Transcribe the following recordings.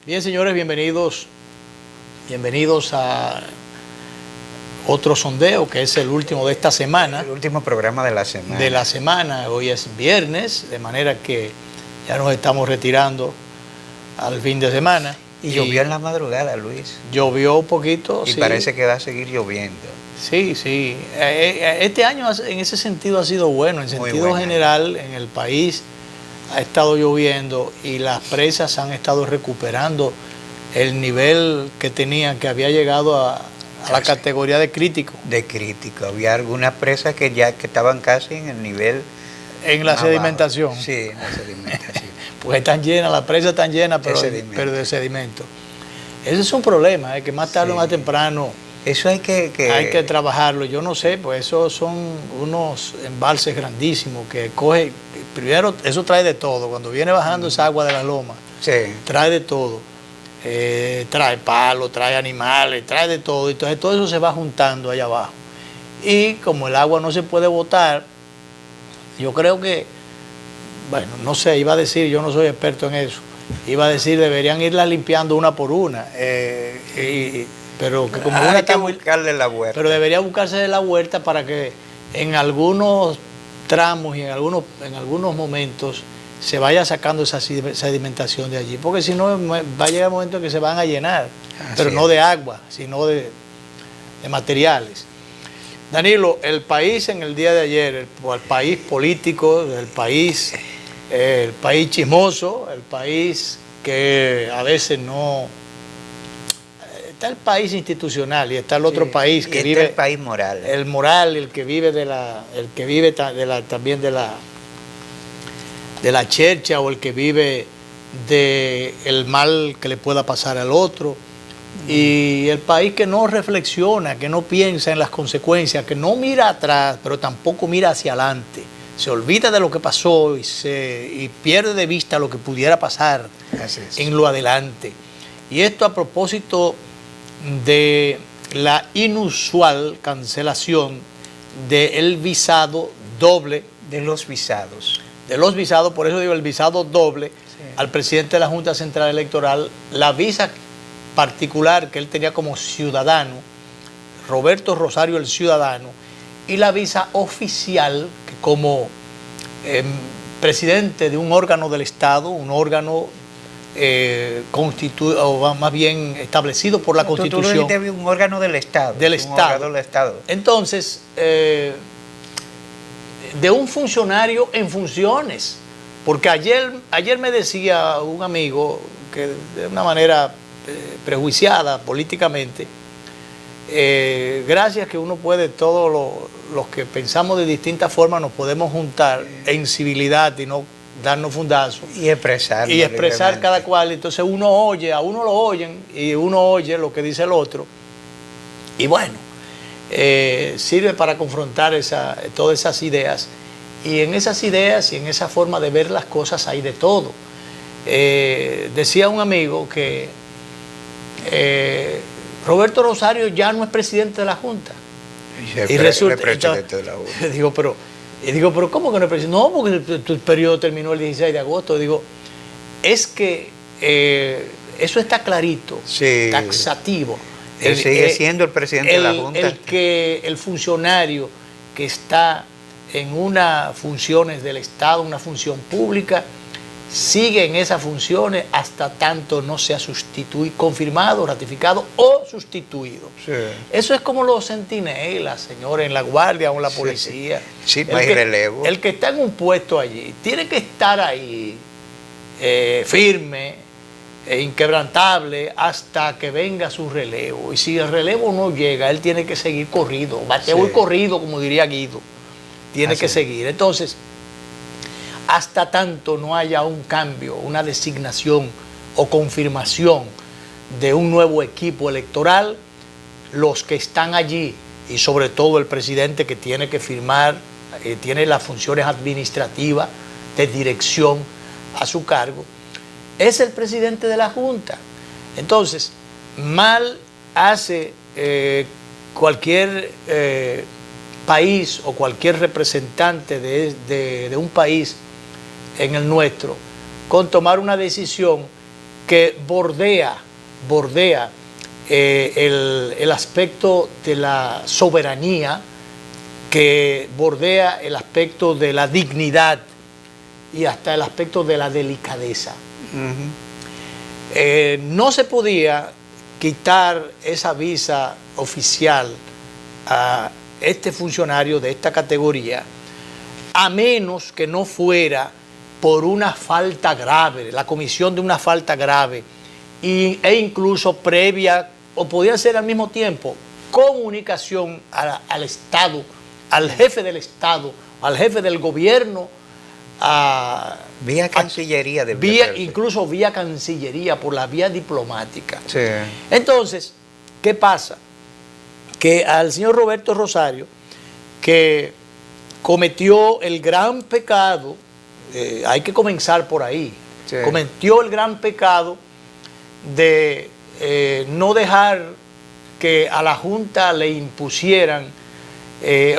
Bien, señores, bienvenidos a otro sondeo, que es el último de esta semana. El último programa de la semana. Hoy es viernes, de manera que ya nos estamos retirando al fin de semana. Y llovió en la madrugada, Luis. Llovió un poquito, y sí. Parece que va a seguir lloviendo. Sí. Este año en ese sentido ha sido bueno. En sentido general, en el país ha estado lloviendo y las presas han estado recuperando el nivel que tenían, que había llegado a la categoría de crítico. De crítico. Había algunas presas que estaban casi en el nivel... En la sedimentación. Sí, en la sedimentación. Pues están llenas, las presas están llenas, pero de sedimento. Ese es un problema, que más tarde o más temprano... Eso hay que trabajarlo. Yo no sé, pues esos son unos embalses grandísimos que coge... Primero, eso trae de todo. Cuando viene bajando esa agua de la loma, trae de todo. Trae palos, trae animales, trae de todo. Entonces todo eso se va juntando allá abajo. Y como el agua no se puede botar, yo creo que, bueno, no sé, iba a decir, yo no soy experto en eso, iba a decir, deberían irlas limpiando una por una. Pero que como una que buscarle la vuelta. Pero debería buscarse de la vuelta para que en algunos tramos y en algunos momentos se vaya sacando esa sedimentación de allí, porque si no va a llegar el momento en que se van a llenar, pero no de agua, sino de materiales. Danilo, el país en el día de ayer, el país político, el país chismoso, el país que a veces no... Está el país institucional y está el otro país que vive... el país moral. El moral, el que vive también de la chercha, o el que vive del mal que le pueda pasar al otro. Y el país que no reflexiona, que no piensa en las consecuencias, que no mira atrás, pero tampoco mira hacia adelante. Se olvida de lo que pasó y pierde de vista lo que pudiera pasar en lo adelante. Y esto a propósito de la inusual cancelación del visado doble. De los visados. Por eso digo el visado doble al presidente de la Junta Central Electoral. La visa particular que él tenía como ciudadano, Roberto Rosario el ciudadano, y la visa oficial que como presidente de un órgano del Estado, un órgano o más bien establecido por la Constitución. Tú un órgano del Estado. Órgano del Estado. Entonces, de un funcionario en funciones. Porque ayer me decía un amigo que de una manera prejuiciada políticamente, gracias que uno puede, todos los que pensamos de distintas formas nos podemos juntar en civilidad y no darnos fundazos. Y expresar cada cual. Entonces a uno lo oyen y uno oye lo que dice el otro. Y bueno, sirve para confrontar todas esas ideas. Y en esas ideas y en esa forma de ver las cosas hay de todo. Decía un amigo que Roberto Rosario ya no es presidente de la Junta. Y resulta presidente de la Junta. Digo, pero ¿cómo que no es presidente? No, porque tu periodo terminó el 16 de agosto. Digo, es que eso está clarito, taxativo. Él sigue siendo el presidente de la Junta. El funcionario que está en unas funciones del Estado, una función pública, sigue en esas funciones hasta tanto no sea sustituido, confirmado, ratificado o sustituido. Sí. Eso es como los centinelas, señores, en la guardia o en la policía. Sí, no hay relevo. El que está en un puesto allí tiene que estar ahí firme, inquebrantable, hasta que venga su relevo. Y si el relevo no llega, él tiene que seguir corrido, bateo y corrido, como diría Guido. Tiene que seguir. Entonces, hasta tanto no haya un cambio, una designación o confirmación de un nuevo equipo electoral, los que están allí, y sobre todo el presidente que tiene que firmar, tiene las funciones administrativas de dirección a su cargo, es el presidente de la Junta. Entonces, mal hace cualquier país o cualquier representante de un país en el nuestro con tomar una decisión que bordea el aspecto de la soberanía, que bordea el aspecto de la dignidad y hasta el aspecto de la delicadeza. No se podía quitar esa visa oficial a este funcionario de esta categoría, a menos que no fuera por una falta grave, la comisión de una falta grave, e incluso previa, o podía ser al mismo tiempo, comunicación al Estado, al jefe del Estado, al jefe del gobierno, vía Cancillería, incluso vía Cancillería, por la vía diplomática. Sí. Entonces, ¿qué pasa? Que al señor Roberto Rosario, que cometió el gran pecado, hay que comenzar por ahí, sí, cometió el gran pecado de no dejar que a la Junta le impusieran,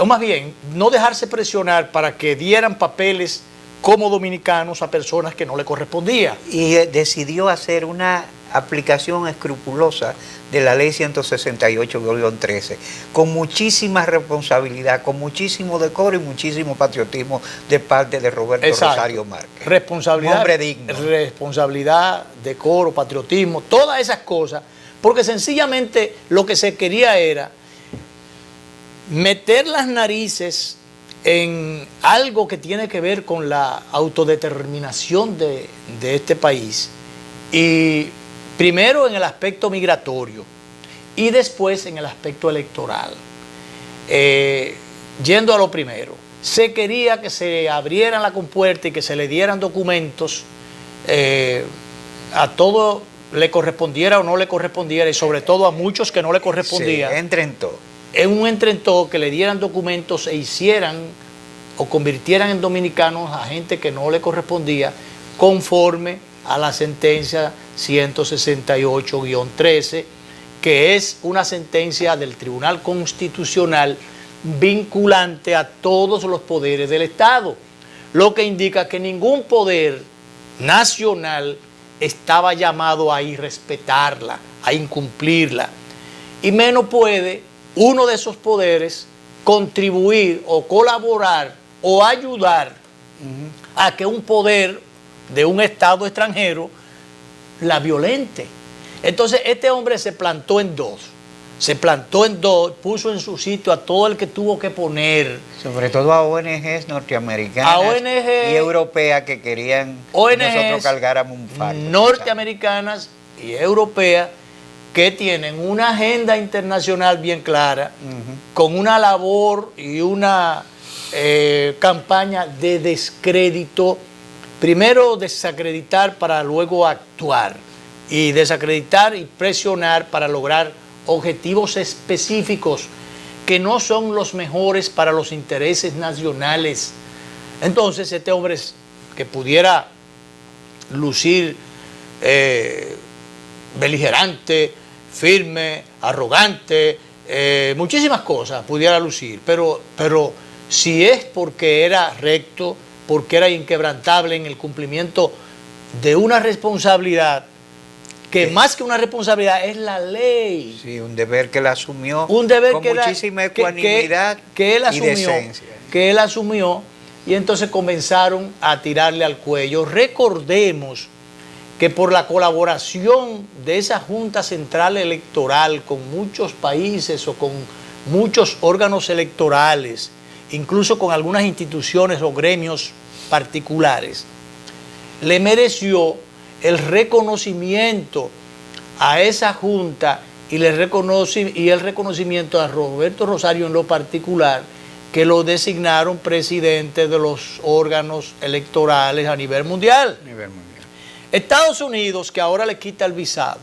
o más bien, no dejarse presionar para que dieran papeles como dominicanos a personas que no le correspondía. Y decidió hacer una aplicación escrupulosa de la ley 168-13, con muchísima responsabilidad, con muchísimo decoro y muchísimo patriotismo de parte de Roberto Rosario Márquez. Responsabilidad, hombre digno. Responsabilidad, decoro, patriotismo, todas esas cosas, porque sencillamente lo que se quería era meter las narices en algo que tiene que ver con la autodeterminación de este país, y primero en el aspecto migratorio y después en el aspecto electoral. Yendo a lo primero, se quería que se abrieran la compuerta y que se le dieran documentos, a todo le correspondiera o no le correspondiera, y sobre todo a muchos que no le correspondía. Sí, entrentó. En un entrentó, que le dieran documentos e hicieran o convirtieran en dominicanos a gente que no le correspondía, conforme a la sentencia 168-13, que es una sentencia del Tribunal Constitucional vinculante a todos los poderes del Estado, lo que indica que ningún poder nacional estaba llamado a irrespetarla, a incumplirla, y menos puede uno de esos poderes contribuir o colaborar o ayudar a que un poder de un Estado extranjero la violente. Entonces este hombre se plantó en dos, puso en su sitio a todo el que tuvo que poner. Sobre todo a ONGs norteamericanas, y europeas que querían que nosotros cargáramos un fardo. Norteamericanas y europeas que tienen una agenda internacional bien clara, con una labor y una campaña de descrédito. Primero desacreditar para luego actuar, y desacreditar y presionar para lograr objetivos específicos que no son los mejores para los intereses nacionales. Entonces este hombre, que pudiera lucir beligerante, firme, arrogante, muchísimas cosas pudiera lucir, pero si es porque era recto, porque era inquebrantable en el cumplimiento de una responsabilidad, que más que una responsabilidad es la ley. Sí, un deber que él asumió, un deber con que muchísima ecuanimidad y decencia. Que él asumió, y entonces comenzaron a tirarle al cuello. Recordemos que por la colaboración de esa Junta Central Electoral con muchos países o con muchos órganos electorales, incluso con algunas instituciones o gremios particulares, le mereció el reconocimiento a esa Junta y el reconocimiento a Roberto Rosario en lo particular, que lo designaron presidente de los órganos electorales a nivel mundial. Estados Unidos, que ahora le quita el visado,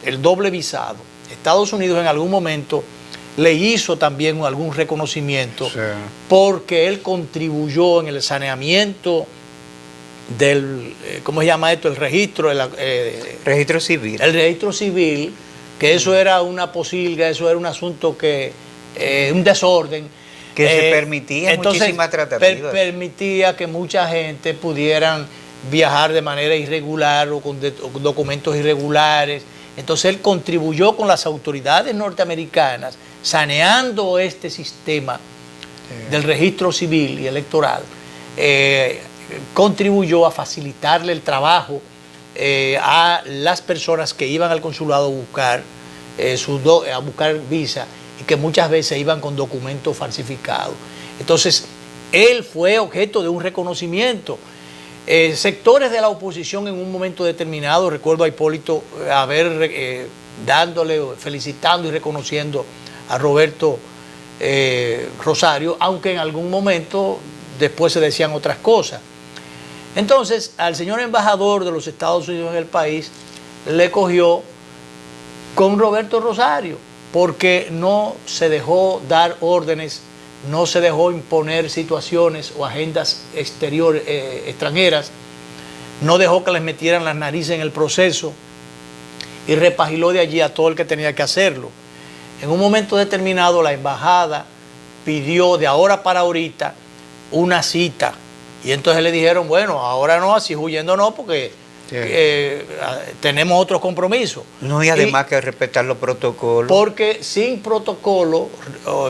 el doble visado, Estados Unidos en algún momento le hizo también algún reconocimiento, sí, porque él contribuyó en el saneamiento del, ¿cómo se llama esto? El registro, registro civil. El registro civil, que eso era una posilga, eso era un asunto que, un desorden. Que se permitía muchísimas tratativas. Permitía que mucha gente pudieran viajar de manera irregular o con documentos irregulares. Entonces él contribuyó con las autoridades norteamericanas, saneando este sistema del registro civil y electoral. Contribuyó a facilitarle el trabajo a las personas que iban al consulado a buscar visa y que muchas veces iban con documentos falsificados. Entonces, él fue objeto de un reconocimiento. Sectores de la oposición en un momento determinado, recuerdo a Hipólito felicitando y reconociendo a Roberto Rosario, aunque en algún momento después se decían otras cosas. Entonces, al señor embajador de los Estados Unidos en el país le cogió con Roberto Rosario, porque no se dejó dar órdenes, no se dejó imponer situaciones o agendas extranjeras, no dejó que les metieran las narices en el proceso y repagiló de allí a todo el que tenía que hacerlo. En un momento determinado la embajada pidió de ahora para ahorita una cita y entonces le dijeron, bueno, ahora no, así huyendo no, porque tenemos otros compromisos. No, y además que respetar los protocolos. Porque sin protocolo,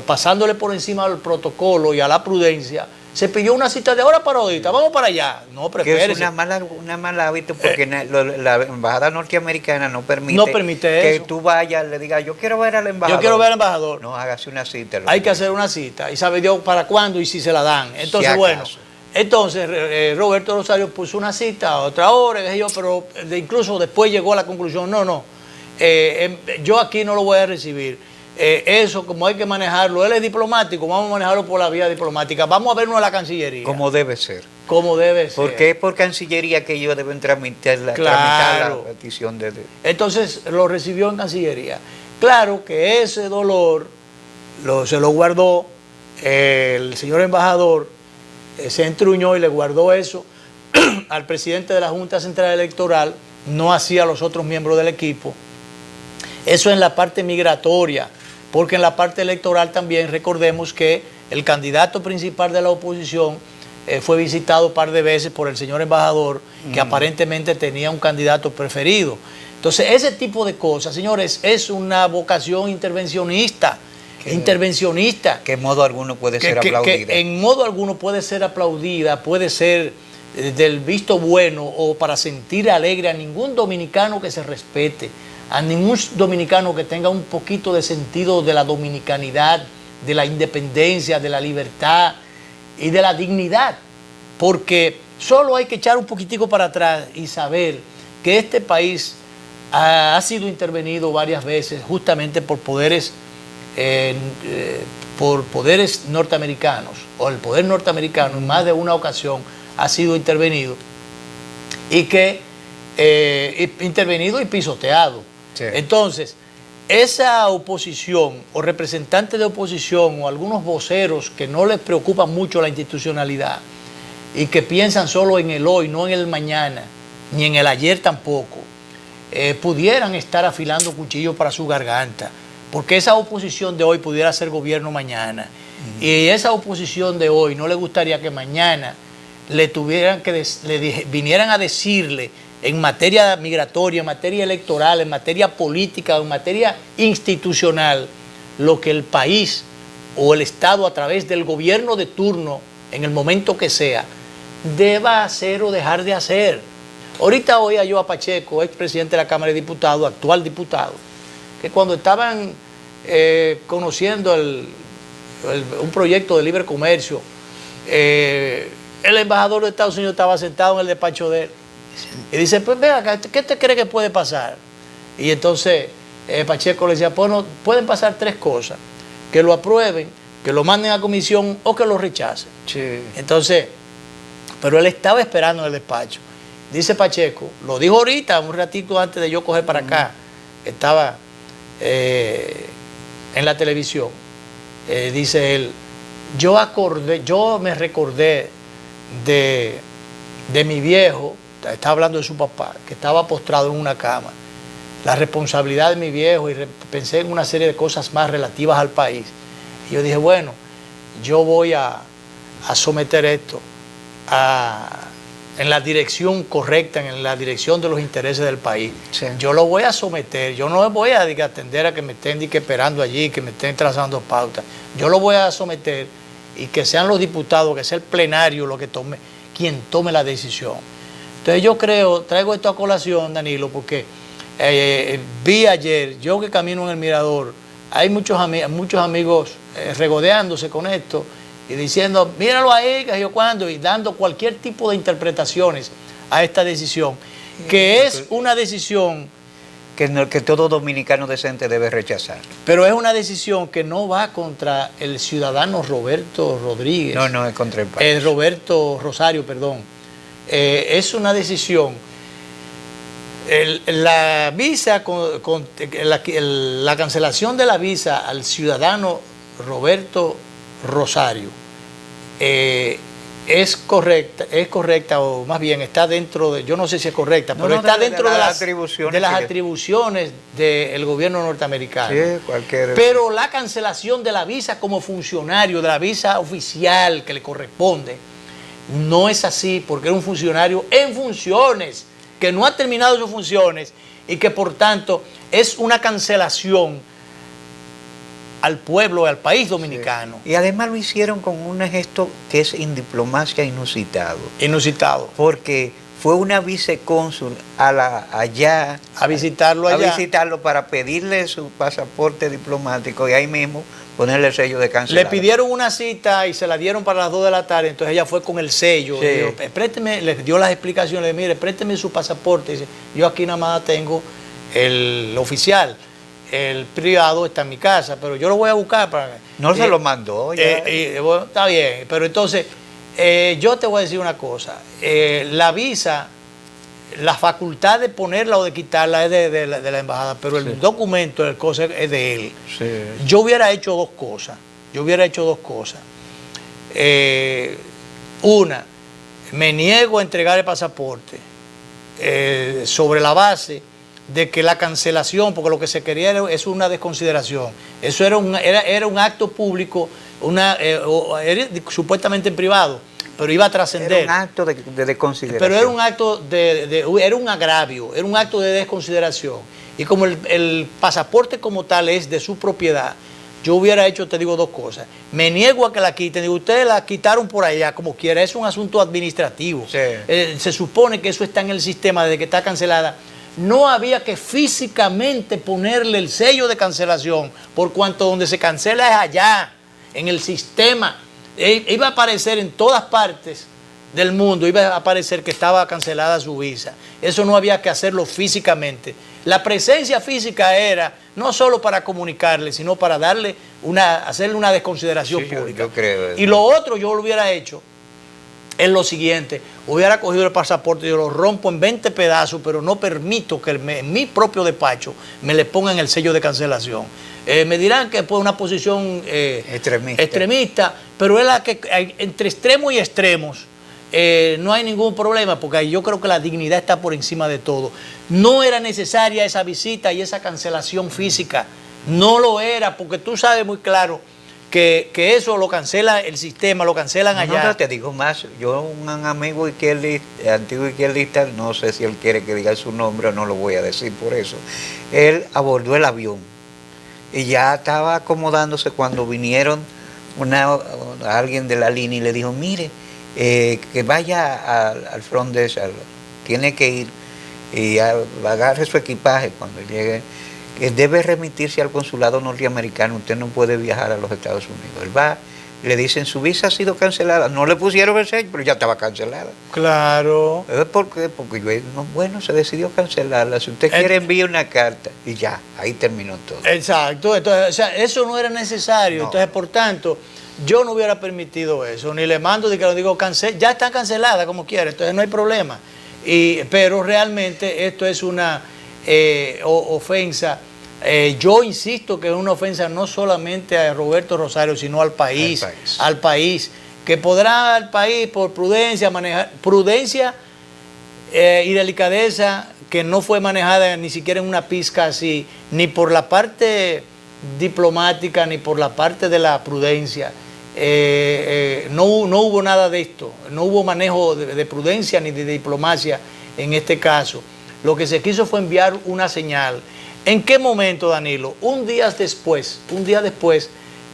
pasándole por encima del protocolo y a la prudencia, se pidió una cita de ahora para ahorita, vamos para allá. No, prefieres. Que es una mala hábito, porque la embajada norteamericana no permite que eso. Tú vayas, le digas, yo quiero ver al embajador. Yo quiero ver al embajador. No, hágase una cita. Hay que hacer una cita y sabe Dios para cuándo y si se la dan. Entonces, si bueno. Entonces, Roberto Rosario puso una cita a otra hora, pero incluso después llegó a la conclusión, yo aquí no lo voy a recibir. Eso, como hay que manejarlo, él es diplomático, vamos a manejarlo por la vía diplomática, vamos a vernos a la Cancillería. Como debe ser. Como debe ser. Porque es por Cancillería que ellos deben tramitar la petición de... Entonces, lo recibió en Cancillería. Claro que ese dolor se lo guardó el señor embajador, se entruñó y le guardó eso al presidente de la Junta Central Electoral, no hacía a los otros miembros del equipo. Eso en la parte migratoria, porque en la parte electoral también recordemos que el candidato principal de la oposición fue visitado un par de veces por el señor embajador, que aparentemente tenía un candidato preferido. Entonces, ese tipo de cosas, señores, es una vocación intervencionista. Que en modo alguno puede ser aplaudida. Que en modo alguno puede ser aplaudida, puede ser del visto bueno o para sentir alegre a ningún dominicano que se respete, a ningún dominicano que tenga un poquito de sentido de la dominicanidad, de la independencia, de la libertad y de la dignidad. Porque solo hay que echar un poquitico para atrás y saber que este país ha sido intervenido varias veces justamente por poderes norteamericanos, o el poder norteamericano en más de una ocasión ha sido intervenido intervenido y pisoteado. Sí. Entonces, esa oposición o representantes de oposición o algunos voceros que no les preocupa mucho la institucionalidad y que piensan solo en el hoy, no en el mañana, ni en el ayer tampoco, pudieran estar afilando cuchillos para su garganta. Porque esa oposición de hoy pudiera ser gobierno mañana. Y esa oposición de hoy no le gustaría que mañana vinieran a decirle en materia migratoria, en materia electoral, en materia política, en materia institucional, lo que el país o el Estado a través del gobierno de turno, en el momento que sea, deba hacer o dejar de hacer. Ahorita oía yo a Pacheco, expresidente de la Cámara de Diputados, actual diputado, que cuando estaban conociendo un proyecto de libre comercio, el embajador de Estados Unidos estaba sentado en el despacho de él y dice, pues vea, ¿qué te cree que puede pasar? Y entonces Pacheco le decía, bueno, pueden pasar tres cosas: que lo aprueben, que lo manden a comisión o que lo rechacen. Sí. Entonces, pero él estaba esperando en el despacho. Dice Pacheco, lo dijo ahorita, un ratito antes de yo coger para acá, estaba en la televisión, dice él, yo me recordé de mi viejo, estaba hablando de su papá, que estaba postrado en una cama, la responsabilidad de mi viejo, y pensé en una serie de cosas más relativas al país. Y yo dije, bueno, yo voy a someter esto en la dirección correcta, en la dirección de los intereses del país. Sí. Yo lo voy a someter, yo no voy a atender a que me estén esperando allí, que me estén trazando pautas. Yo lo voy a someter y que sean los diputados, que sea el plenario quien tome la decisión. Entonces yo traigo esto a colación, Danilo, porque vi ayer, yo que camino en el Mirador, hay muchos amigos regodeándose con esto y diciendo, míralo ahí, que yo cuando, y dando cualquier tipo de interpretaciones a esta decisión, que es una decisión que todo dominicano decente debe rechazar. Pero es una decisión que no va contra el ciudadano Roberto Rodríguez. No, es contra el país. Roberto Rosario, perdón. Es una decisión. La visa, la cancelación de la visa al ciudadano Roberto Rosario es correcta, o más bien está dentro de, yo no sé si es correcta, pero está dentro de las atribuciones del gobierno norteamericano. Sí, cualquier... Pero la cancelación de la visa como funcionario, de la visa oficial que le corresponde, no es así, porque es un funcionario en funciones, que no ha terminado sus funciones y que por tanto es una cancelación al pueblo, al país dominicano. Sí. Y además lo hicieron con un gesto que es en diplomacia inusitado. Inusitado. Porque fue una vicecónsul allá. A visitarlo allá. A visitarlo para pedirle su pasaporte diplomático y ahí mismo ponerle el sello de cancelado. Le pidieron una cita y se la dieron para las 2 de la tarde, entonces ella fue con el sello. Sí. Dijo, présteme, les dio las explicaciones, mire, présteme su pasaporte. Dice, yo aquí nada más tengo el oficial. El privado está en mi casa, pero yo lo voy a buscar para... No se lo mandó. Ya. Bueno, está bien, pero entonces yo te voy a decir una cosa. La visa, la facultad de ponerla o de quitarla es de la embajada, pero el documento, el cosa es de él. Sí. Yo hubiera hecho dos cosas. Una, me niego a entregar el pasaporte sobre la base de que la cancelación, porque lo que se quería es una desconsideración. Eso era un acto público, era supuestamente en privado, pero iba a trascender. Era un acto de desconsideración. Pero era un acto era un agravio, era un acto de desconsideración. Y como el pasaporte como tal es de su propiedad, yo hubiera hecho, te digo, dos cosas. Me niego a que la quiten. Digo, ustedes la quitaron por allá, como quiera. Es un asunto administrativo. Sí. Se supone que eso está en el sistema desde que está cancelada. No había que físicamente ponerle el sello de cancelación, por cuanto donde se cancela es allá, en el sistema. Iba a aparecer en todas partes del mundo, iba a aparecer que estaba cancelada su visa. Eso no había que hacerlo físicamente. La presencia física era no solo para comunicarle, sino para hacerle una desconsideración pública. Yo creo eso. Y lo otro yo lo hubiera hecho es lo siguiente: hubiera cogido el pasaporte y yo lo rompo en 20 pedazos, pero no permito que en mi propio despacho me le pongan el sello de cancelación. Me dirán que es una posición extremista, pero es la que entre extremos y extremos no hay ningún problema, porque yo creo que la dignidad está por encima de todo. No era necesaria esa visita y esa cancelación física, no lo era, porque tú sabes muy claro que eso lo cancela el sistema, lo cancelan allá. No, te digo más, yo un amigo izquierdista, antiguo izquierdista, no sé si él quiere que diga su nombre o no lo voy a decir por eso, él abordó el avión y ya estaba acomodándose cuando vinieron alguien de la línea y le dijo, mire, que vaya al front desk, tiene que ir y agarre su equipaje cuando llegue, que debe remitirse al consulado norteamericano, usted no puede viajar a los Estados Unidos. Él va, le dicen, su visa ha sido cancelada, no le pusieron el sello, pero ya estaba cancelada. Claro. ¿Por qué? Porque bueno, se decidió cancelarla, si usted quiere envíe una carta, y ya, ahí terminó todo. Exacto, entonces, o sea, eso no era necesario, no. Entonces, por tanto, yo no hubiera permitido eso, ni le mando de que lo digo, ya está cancelada como quiera, entonces no hay problema. Pero realmente esto es una ofensa. Yo insisto que es una ofensa no solamente a Roberto Rosario, sino al país. Que podrá el país por prudencia manejar, y delicadeza que no fue manejada ni siquiera en una pizca así, ni por la parte diplomática, ni por la parte de la prudencia. no hubo nada de esto, no hubo manejo de prudencia ni de diplomacia en este caso. Lo que se quiso fue enviar una señal. ¿En qué momento, Danilo? Un día después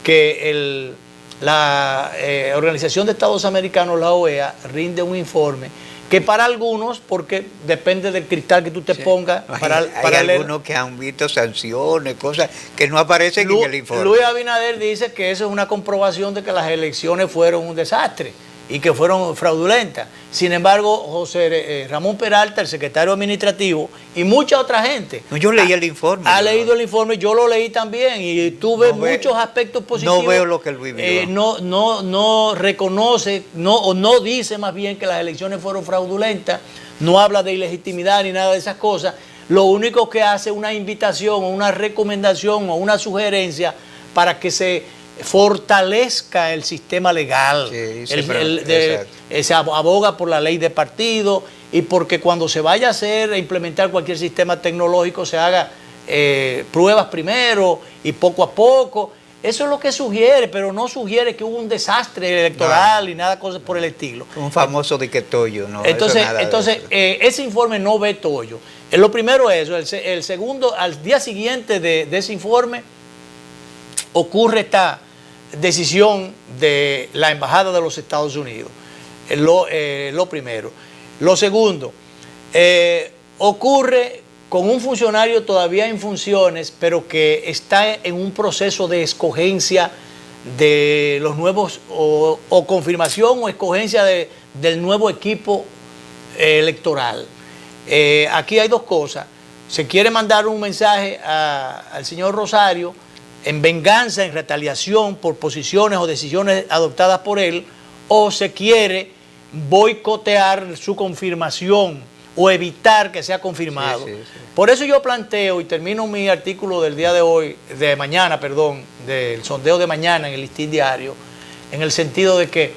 que la Organización de Estados Americanos, la OEA, rinde un informe que para algunos, porque depende del cristal que tú te pongas, hay algunos que han visto sanciones, cosas que no aparecen en el informe. Luis Abinader dice que eso es una comprobación de que las elecciones fueron un desastre y que fueron fraudulentas. Sin embargo, José Ramón Peralta, el secretario administrativo, y mucha otra gente. No, yo leí el informe. Ha leído el informe, yo lo leí también y tuve muchos aspectos positivos. No veo lo que él vivió. No reconoce, o no dice más bien que las elecciones fueron fraudulentas, no habla de ilegitimidad ni nada de esas cosas. Lo único que hace es una invitación o una recomendación o una sugerencia para que se fortalezca el sistema legal. Sí, se aboga por la ley de partido y porque cuando se vaya a hacer, a implementar cualquier sistema tecnológico, se haga pruebas primero y poco a poco. Eso es lo que sugiere, pero no sugiere que hubo un desastre electoral y nada cosas por el estilo. Un famoso diquetollo, ¿no? Entonces ese informe no ve tollo. Lo primero es eso. El segundo, al día siguiente de ese informe, ocurre esta decisión de la Embajada de los Estados Unidos. Lo primero. Lo segundo, ocurre con un funcionario todavía en funciones, pero que está en un proceso de escogencia de los nuevos, o confirmación o escogencia del nuevo equipo electoral. Aquí hay dos cosas. Se quiere mandar un mensaje al señor Rosario en venganza, en retaliación por posiciones o decisiones adoptadas por él, o se quiere boicotear su confirmación o evitar que sea confirmado. Sí. Por eso yo planteo, y termino mi artículo del día de hoy, del sondeo de mañana en el Listín Diario, en el sentido de que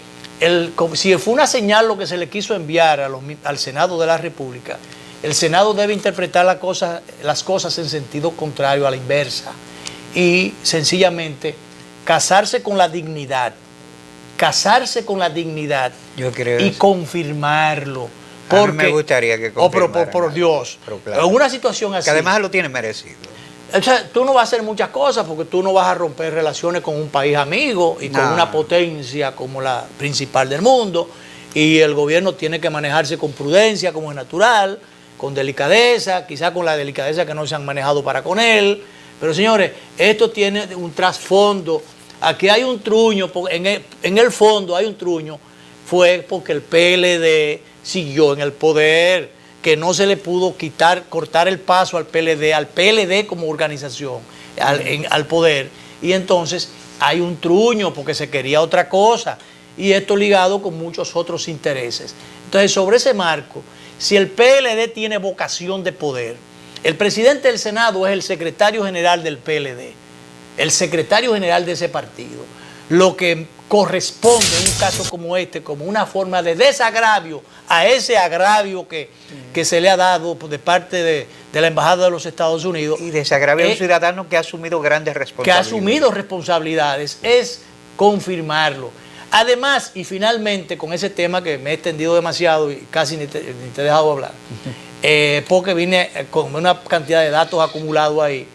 si fue una señal lo que se le quiso enviar al Senado de la República, el Senado debe interpretar las cosas en sentido contrario, a la inversa, y sencillamente casarse con la dignidad, yo creo y confirmarlo. Porque, a mí me gustaría que confirmaran. Por Dios, claro, en una situación así. Que además lo tiene merecido. O sea, tú no vas a hacer muchas cosas porque tú no vas a romper relaciones con un país amigo y con una potencia como la principal del mundo, y el gobierno tiene que manejarse con prudencia, como es natural, con delicadeza, quizá con la delicadeza que no se han manejado para con él. Pero señores, esto tiene un trasfondo. Aquí hay un truño, en el fondo hay un truño, fue porque el PLD siguió en el poder, que no se le pudo cortar el paso al PLD como organización, al poder. Y entonces hay un truño porque se quería otra cosa, y esto ligado con muchos otros intereses. Entonces, sobre ese marco, si el PLD tiene vocación de poder, el presidente del Senado es el secretario general del PLD, el secretario general de ese partido. Lo que corresponde en un caso como este, como una forma de desagravio a ese agravio que se le ha dado de parte de la Embajada de los Estados Unidos. Y desagravio a un ciudadano que ha asumido grandes responsabilidades. Es confirmarlo. Además, y finalmente, con ese tema que me he extendido demasiado y casi ni te he dejado hablar, porque vine con una cantidad de datos acumulados ahí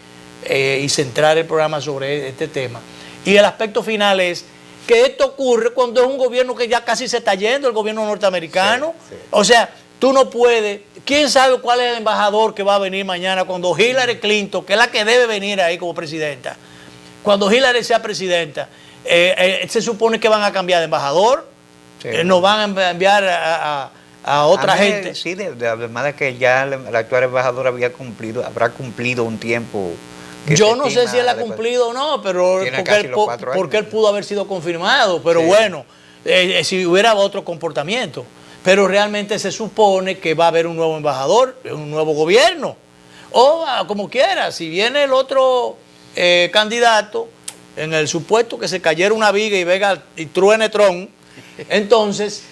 y centrar el programa sobre este tema. Y el aspecto final es que esto ocurre cuando es un gobierno que ya casi se está yendo, el gobierno norteamericano. Sí. O sea, tú no puedes, quién sabe cuál es el embajador que va a venir mañana cuando Hillary Clinton, que es la que debe venir ahí como presidenta, cuando Hillary sea presidenta, se supone que van a cambiar de embajador, nos van a enviar a otra gente. Sí, además de que ya el actual embajador habrá cumplido un tiempo. Yo no sé si él ha cumplido o no, pero porque él pudo haber sido confirmado, pero bueno, si hubiera otro comportamiento. Pero realmente se supone que va a haber un nuevo embajador, un nuevo gobierno, o como quiera, si viene el otro candidato, en el supuesto que se cayera una viga y truene Tron, entonces,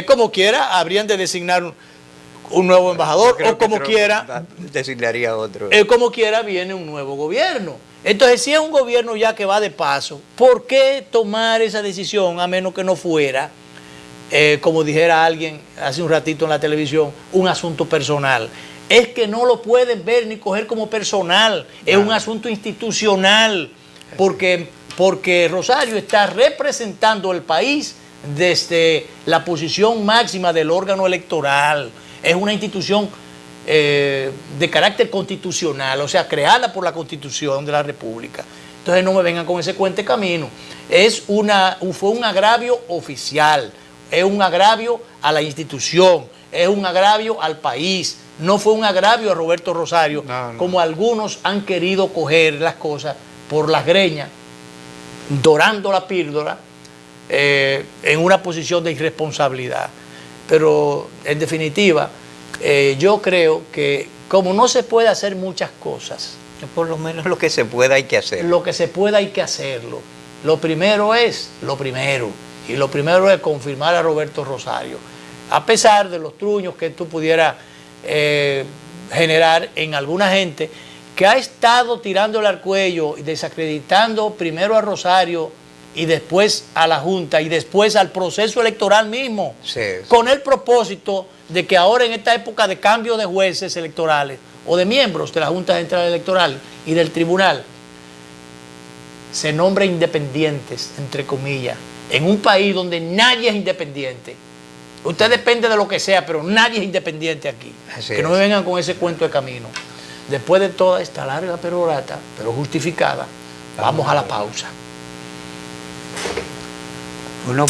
como quiera, habrían de designar un nuevo embajador, o como quiera designaría otro. Como quiera viene un nuevo gobierno. Entonces, si es un gobierno ya que va de paso, ¿por qué tomar esa decisión a menos que no fuera, como dijera alguien hace un ratito en la televisión, un asunto personal? Es que no lo pueden ver ni coger como personal, es un asunto institucional, porque Rosario está representando al país desde la posición máxima del órgano electoral. Es una institución de carácter constitucional, o sea, creada por la Constitución de la República. Entonces no me vengan con ese cuente camino. Fue un agravio oficial, es un agravio a la institución, es un agravio al país. No fue un agravio a Roberto Rosario, como algunos han querido coger las cosas por las greñas, dorando la píldora en una posición de irresponsabilidad. Pero en definitiva, yo creo que como no se puede hacer muchas cosas, por lo menos lo que se pueda hay que hacerlo. Lo que se pueda hay que hacerlo. Lo primero es lo primero. Y lo primero es confirmar a Roberto Rosario. A pesar de los truños que tú pudieras generar en alguna gente que ha estado tirándole al cuello y desacreditando primero a Rosario y después a la Junta y después al proceso electoral mismo, sí, con el propósito de que ahora en esta época de cambio de jueces electorales o de miembros de la Junta Central Electoral y del Tribunal, se nombren independientes, entre comillas, en un país donde nadie es independiente. Usted depende de lo que sea, pero nadie es independiente aquí. Que no me vengan con ese cuento de camino. Después de toda esta larga perorata, pero justificada, vamos a la pausa. Uno...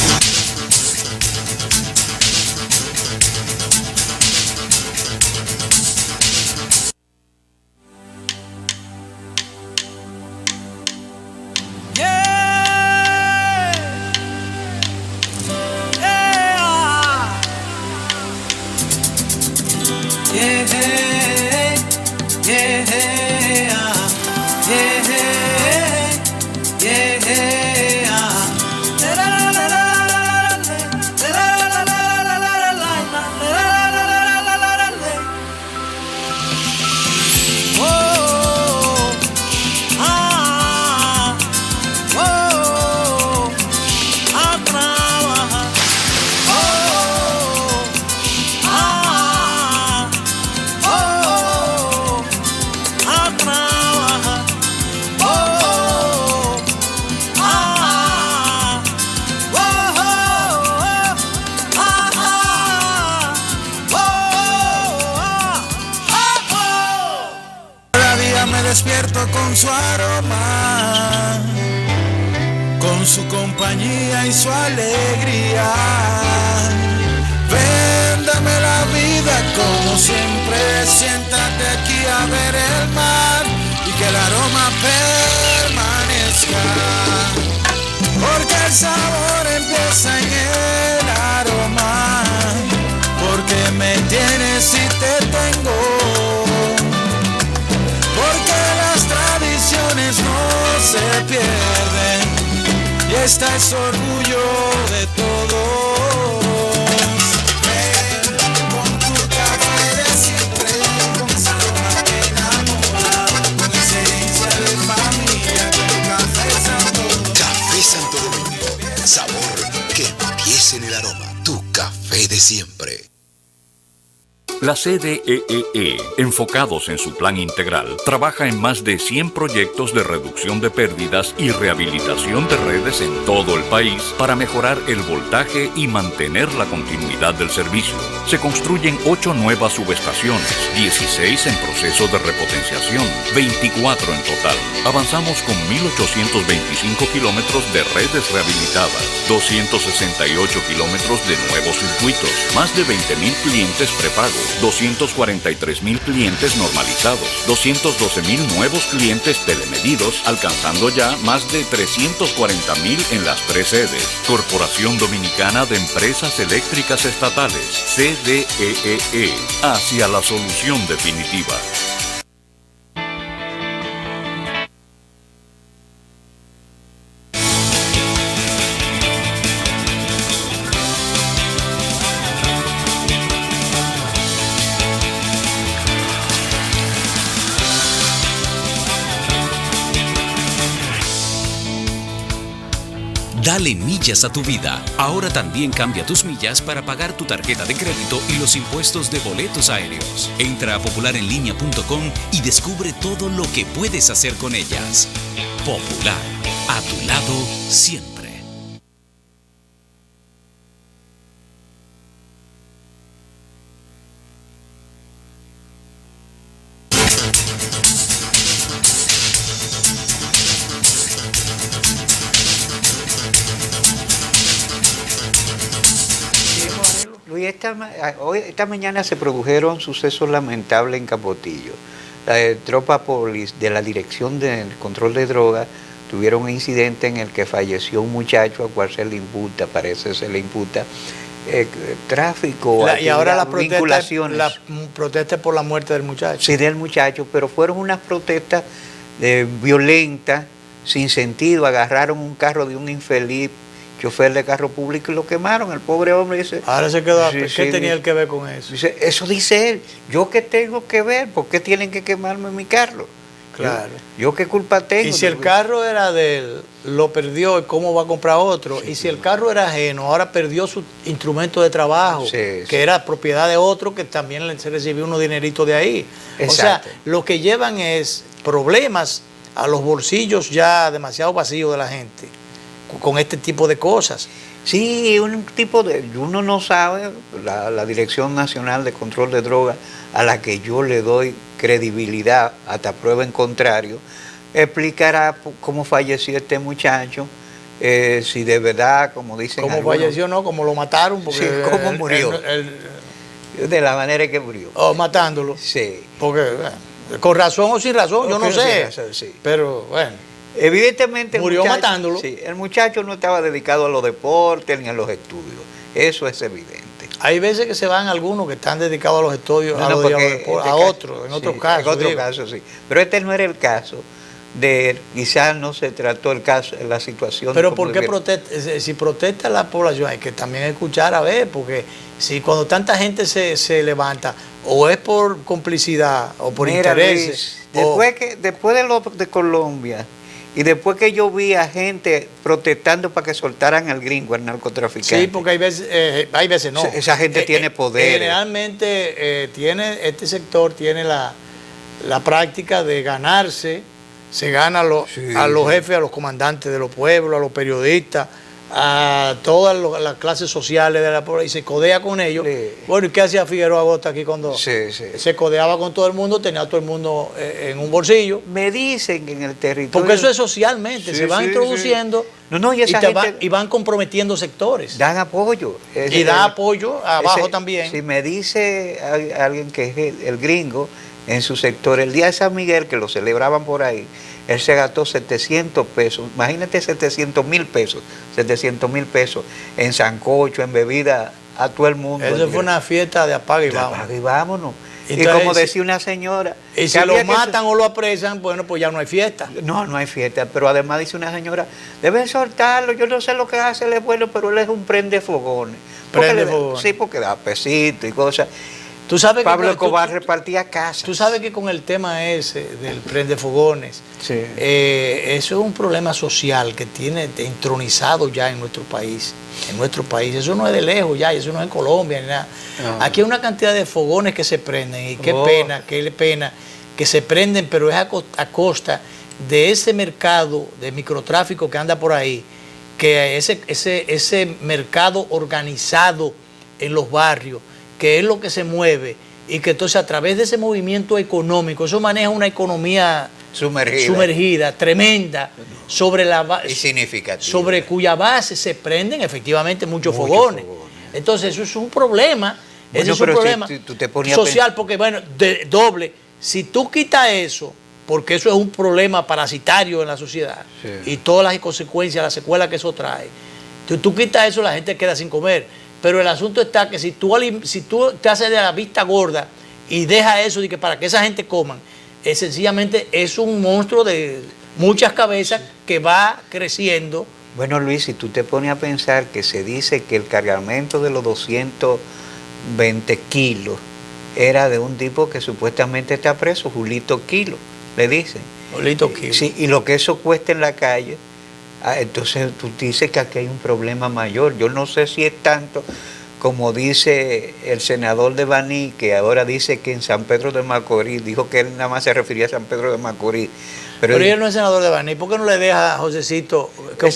Despierto con su aroma, con su compañía y su alegría. Véndame la vida como siempre, siéntate aquí a ver el mar y que el aroma permanezca. Porque el sabor empieza en el aroma, porque me tienes y te tengo. Porque las tradiciones no se pierden y esta es orgullo de todos. Ven con tu café de siempre, con esa aroma que enamora, con esencia de familia, con Café Santo Domingo. Café Santo Domingo, sabor que empieza en el aroma. Tu café de siempre. La CDEE, enfocados en su plan integral, trabaja en más de 100 proyectos de reducción de pérdidas y rehabilitación de redes en todo el país para mejorar el voltaje y mantener la continuidad del servicio. Se construyen 8 nuevas subestaciones, 16 en proceso de repotenciación, 24 en total. Avanzamos con 1.825 kilómetros de redes rehabilitadas, 268 kilómetros de nuevos circuitos, más de 20.000 clientes prepagos, 243.000 clientes normalizados, 212.000 nuevos clientes telemedidos, alcanzando ya más de 340.000 en las 3 sedes. Corporación Dominicana de Empresas Eléctricas Estatales, CDEE, hacia la solución definitiva. Dale millas a tu vida. Ahora también cambia tus millas para pagar tu tarjeta de crédito y los impuestos de boletos aéreos. Entra a popularenlinea.com y descubre todo lo que puedes hacer con ellas. Popular, a tu lado siempre. Luis, esta mañana se produjeron sucesos lamentables en Capotillo. Tropas de la Dirección del Control de Drogas tuvieron un incidente en el que falleció un muchacho al cual se le imputa tráfico, y ahora la vinculaciones. por la muerte del muchacho. Sí, del muchacho, pero fueron unas protestas violentas, sin sentido. Agarraron un carro de un infeliz chofer de carro público y lo quemaron. El pobre hombre dice... Ahora se quedó... Sí, ¿Qué tenía él que ver con eso? Dice, eso dice él. ¿Yo qué tengo que ver? ¿Por qué tienen que quemarme mi carro? Claro. ¿Yo qué culpa tengo? Y si el carro era de él, lo perdió, ¿cómo va a comprar otro? Sí, y si el carro era ajeno, ahora perdió su instrumento de trabajo, que era propiedad de otro, que también se recibió unos dineritos de ahí. Exacto. O sea, lo que llevan es problemas a los bolsillos ya demasiado vacíos de la gente con este tipo de cosas. Sí, uno no sabe, la Dirección Nacional de Control de Drogas, a la que yo le doy credibilidad hasta prueba en contrario, explicará cómo falleció este muchacho, si de verdad, como dicen ¿Cómo algunos, falleció? No, como lo mataron. Porque sí, cómo murió. De la manera que murió. Matándolo. Sí. Porque, con razón o sin razón, yo no sé. Razón, sí. Pero, bueno. Evidentemente murió matándolo. Sí, el muchacho no estaba dedicado a los deportes ni a los estudios. Eso es evidente. Hay veces que se van algunos que están dedicados a los estudios, a otros, en otros casos. En otros casos, sí. Pero este no era el caso de él. Quizás no se trató el caso, la situación. Pero ¿por qué protesta? Si protesta la población, hay que también escuchar a ver, porque si cuando tanta gente se levanta, o es por complicidad, o por intereses. Después de Colombia, y después que yo vi a gente protestando para que soltaran al gringo, al narcotraficante. Sí, porque hay veces no. Esa gente tiene poder. Generalmente este sector tiene la práctica de ganarse, se gana a los jefes, a los comandantes de los pueblos, a los periodistas, a todas las clases sociales de la población, y se codea con ellos. Sí. Bueno, ¿y qué hacía Figueroa Agosta aquí cuando se codeaba con todo el mundo? Tenía a todo el mundo en un bolsillo. Me dicen que en el territorio... Porque eso es socialmente, se van introduciendo y van comprometiendo sectores. Dan apoyo. Y dan apoyo abajo también. Si me dice alguien que es el gringo en su sector, el día de San Miguel, que lo celebraban por ahí, él se gastó 700 pesos, imagínate 700,000 pesos en sancocho, en bebida a todo el mundo. Eso fue una fiesta de apaga y vámonos. Apaga y vámonos. Entonces, y como decía una señora... Y si lo matan o lo apresan, bueno, pues ya no hay fiesta. No hay fiesta, pero además dice una señora, deben soltarlo, yo no sé lo que hace, él es bueno, pero él es un prendefogones. Fogones. Sí, porque da pesito y cosas. Tú sabes Pablo Escobar repartía casas. Tú sabes que con el tema ese del prendefogones, eso es un problema social que tiene entronizado ya en nuestro país. Eso no es de lejos ya, eso no es en Colombia ni nada. No. Aquí hay una cantidad de fogones que se prenden y qué pena que se prenden, pero es a costa de ese mercado de microtráfico que anda por ahí, que ese mercado organizado en los barrios, que es lo que se mueve, y que entonces a través de ese movimiento económico, eso maneja una economía sumergida tremenda, y significativa, sobre cuya base se prenden efectivamente muchos fogones. Entonces eso es un problema, bueno, es un problema si tú te ponías social, porque bueno, doble, si tú quitas eso, porque eso es un problema parasitario en la sociedad, y todas las consecuencias, las secuelas que eso trae, tú quitas eso, la gente queda sin comer. Pero el asunto está que si tú te haces de la vista gorda y dejas eso de que para que esa gente coman, sencillamente es un monstruo de muchas cabezas que va creciendo. Bueno, Luis, si tú te pones a pensar que se dice que el cargamento de los 220 kilos era de un tipo que supuestamente está preso, Julito Kilo, le dicen. Julito Kilo. Sí, y lo que eso cuesta en la calle, Entonces tú dices que aquí hay un problema mayor. Yo no sé si es tanto como dice el senador de Baní, que ahora dice que en San Pedro de Macorís, dijo que él nada más se refería a San Pedro de Macorís. Pero él no es senador de Baní. ¿Por qué no le deja a Josecito que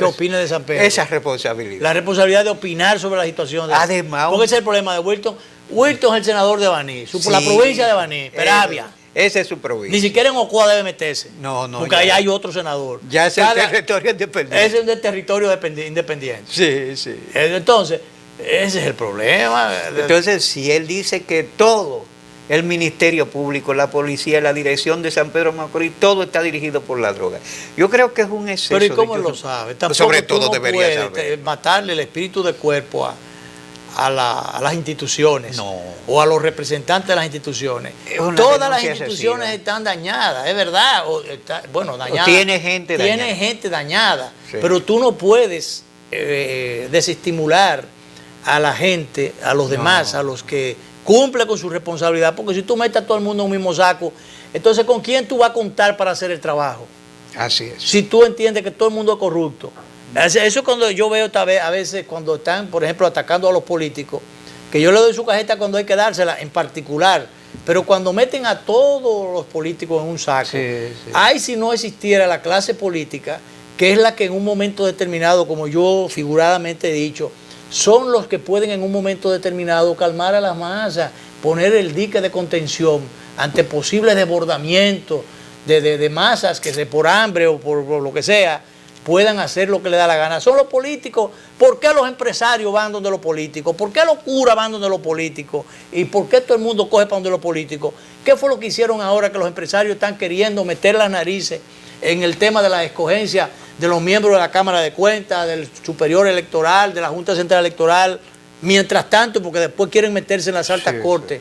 opine de San Pedro? Esa responsabilidad. La responsabilidad de opinar sobre la situación. Además, porque ese es el problema de Wilton. Wilton es el senador de Baní, la provincia de Baní, Peravia. Ese es su provincia. Ni siquiera en Ocoa debe meterse. No. Porque ahí hay otro senador. Ya es el territorio independiente. Ese es un territorio independiente. Sí. Entonces, ese es el problema. Entonces, si él dice que todo, el Ministerio Público, la policía, la dirección de San Pedro de Macorís, todo está dirigido por la droga. Yo creo que es un exceso. Pero ¿y cómo lo sabe? Tampoco sobre todo no debería saber. Matarle el espíritu de cuerpo a las instituciones, no, o a los representantes de las instituciones. Todas las instituciones están dañadas, es verdad. Dañadas. Tiene gente dañada. Sí. Pero tú no puedes desestimular a la gente, a los demás, a los que cumplen con su responsabilidad, porque si tú metes a todo el mundo en un mismo saco, entonces ¿con quién tú vas a contar para hacer el trabajo? Así es. Si tú entiendes que todo el mundo es corrupto. Eso es cuando yo veo a veces cuando están, por ejemplo, atacando a los políticos, que yo le doy su cajeta cuando hay que dársela en particular, pero cuando meten a todos los políticos en un saco, ay, si no existiera la clase política, que es la que en un momento determinado, como yo figuradamente he dicho, son los que pueden en un momento determinado calmar a las masas, poner el dique de contención ante posibles desbordamientos de masas que por hambre o por lo que sea, puedan hacer lo que le da la gana. Son los políticos. ¿Por qué los empresarios van donde los políticos? ¿Por qué los curas van donde los políticos? ¿Y por qué todo el mundo coge para donde los políticos? ¿Qué fue lo que hicieron ahora que los empresarios están queriendo meter las narices en el tema de la escogencia de los miembros de la Cámara de Cuentas, del Superior Electoral, de la Junta Central Electoral? Mientras tanto, porque después quieren meterse en las altas cortes.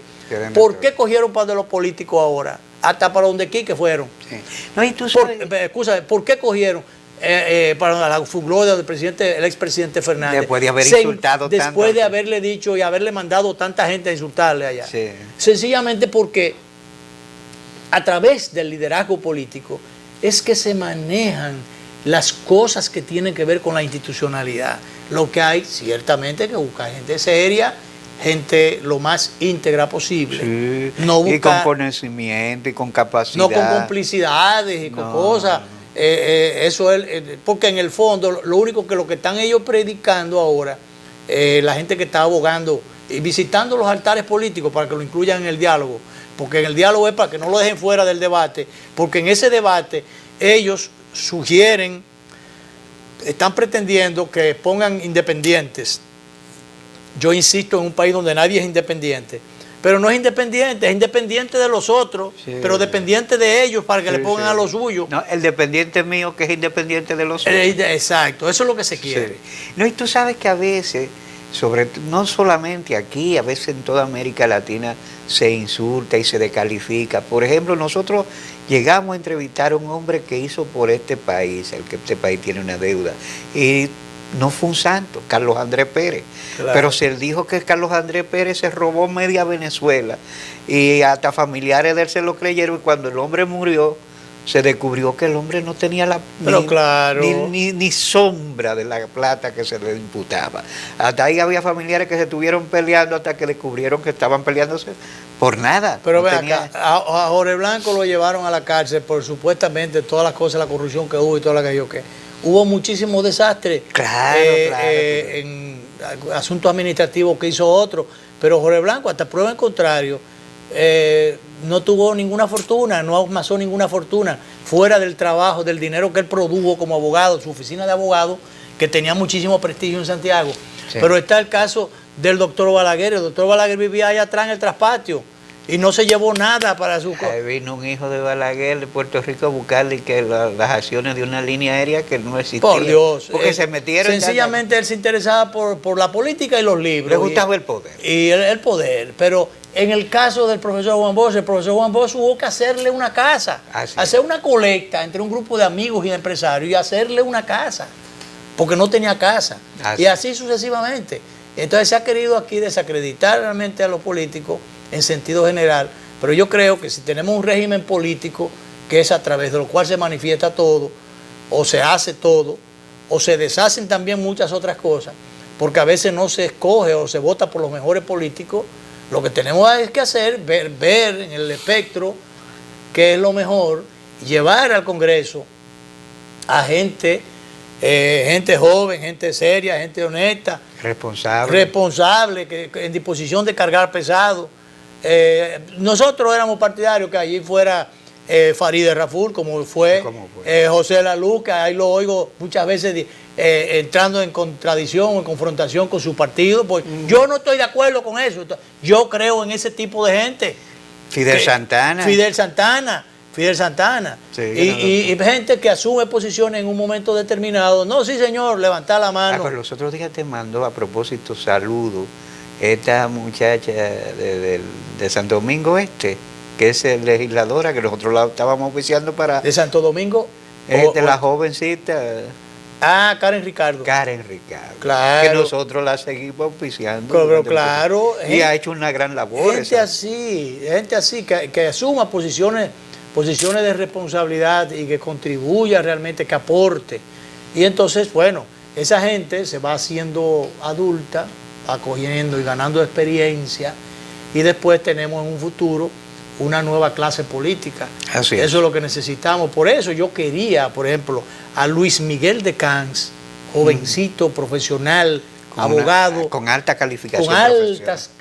¿Por qué cogieron para donde los políticos ahora? Hasta para donde Quique fueron. Sí. No, y tú sabes... Escúchame, ¿por qué cogieron? Para la gloria del presidente, el expresidente Fernández. Después de haber insultado tanto. Después de haberle dicho y haberle mandado tanta gente a insultarle allá. Sí. Sencillamente porque a través del liderazgo político es que se manejan las cosas que tienen que ver con la institucionalidad. Lo que hay, ciertamente, que buscar gente seria, gente lo más íntegra posible. Sí. No buscar, y con conocimiento y con capacidad. No con complicidades y con cosas. Eso es, porque en el fondo lo único que lo que están ellos predicando ahora, la gente que está abogando y visitando los altares políticos para que lo incluyan en el diálogo, porque en el diálogo es para que no lo dejen fuera del debate, porque en ese debate ellos sugieren, están pretendiendo que pongan independientes. Yo insisto, en un país donde nadie es independiente, pero no es independiente de los otros, pero dependiente de ellos para que le pongan a lo suyo. No, el dependiente mío que es independiente de los otros. Exacto, eso es lo que se quiere. Sí. No, y tú sabes que a veces, no solamente aquí, a veces en toda América Latina se insulta y se descalifica. Por ejemplo, nosotros llegamos a entrevistar a un hombre que hizo por este país, el que este país tiene una deuda, y no fue un santo, Carlos Andrés Pérez. Claro. Pero se dijo que Carlos Andrés Pérez se robó media Venezuela y hasta familiares de él se lo creyeron, y cuando el hombre murió se descubrió que el hombre no tenía ni sombra de la plata que se le imputaba. Hasta ahí había familiares que se estuvieron peleando hasta que descubrieron que estaban peleándose por nada. Pero no acá, a Jorge Blanco lo llevaron a la cárcel por supuestamente todas las cosas, la corrupción que hubo y toda la que yo que. Hubo muchísimos desastres en asuntos administrativos que hizo otro, pero Jorge Blanco, hasta prueba en contrario, no tuvo ninguna fortuna, no amasó ninguna fortuna fuera del trabajo, del dinero que él produjo como abogado, su oficina de abogado, que tenía muchísimo prestigio en Santiago. Sí. Pero está el caso del doctor Balaguer. El doctor Balaguer vivía allá atrás en el traspatio y no se llevó nada para su... Ahí vino un hijo de Balaguer de Puerto Rico a buscarle que las acciones de una línea aérea que no existía. Por Dios. Porque se metieron... Sencillamente él se interesaba por la política y los libros. Le gustaba el poder. Y el poder. Pero en el caso del profesor Juan Bosch, el profesor Juan Bosch hubo que hacerle una casa. Hacer una colecta entre un grupo de amigos y de empresarios y hacerle una casa. Porque no tenía casa. Y así sucesivamente. Entonces se ha querido aquí desacreditar realmente a los políticos en sentido general, pero yo creo que si tenemos un régimen político que es a través de lo cual se manifiesta todo o se hace todo, o se deshacen también muchas otras cosas, porque a veces no se escoge o se vota por los mejores políticos. Lo que tenemos que hacer es ver en el espectro qué es lo mejor, llevar al Congreso a gente joven, gente seria, gente honesta, responsable, que en disposición de cargar pesado. Nosotros éramos partidarios que allí fuera Farideh Raful, como fue. José Lalu, que ahí lo oigo muchas veces entrando en contradicción o en confrontación con su partido, pues yo no estoy de acuerdo con eso. Yo creo en ese tipo de gente. Fidel Santana. Sí, y gente que asume posiciones en un momento determinado. No, sí señor, levantar la mano. Pues los otros días te mandó, a propósito, saludo, esta muchacha de Santo Domingo Este, que es legisladora, que nosotros la estábamos oficiando para... ¿De Santo Domingo? La jovencita... Karen Ricardo. Claro. Que nosotros la seguimos auspiciando. Pero claro. Y ha hecho una gran labor. Gente así, que asuma posiciones de responsabilidad y que contribuya realmente, que aporte. Y entonces, bueno, esa gente se va haciendo adulta, va cogiendo y ganando experiencia, y después tenemos en un futuro una nueva clase política. Así es. Eso es lo que necesitamos. Por eso yo quería, por ejemplo, a Luis Miguel de Camps, jovencito, profesional, abogado. Con alta calificación. Con altas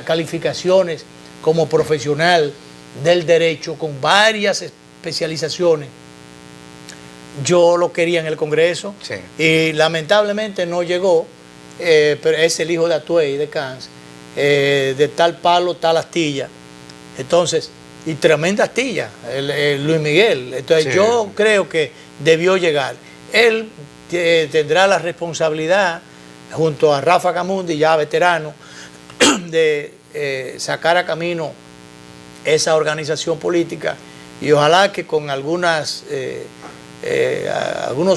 calificaciones como profesional del derecho, con varias especializaciones. Yo lo quería en el Congreso, sí, y lamentablemente no llegó, pero es el hijo de Atuey, de Camps, de tal palo, tal astilla. Entonces, y tremenda astilla, Luis Miguel. Entonces, sí, yo creo que debió llegar. Él tendrá la responsabilidad, junto a Rafa Camundi, ya veterano, de sacar a camino esa organización política, y ojalá que con algunos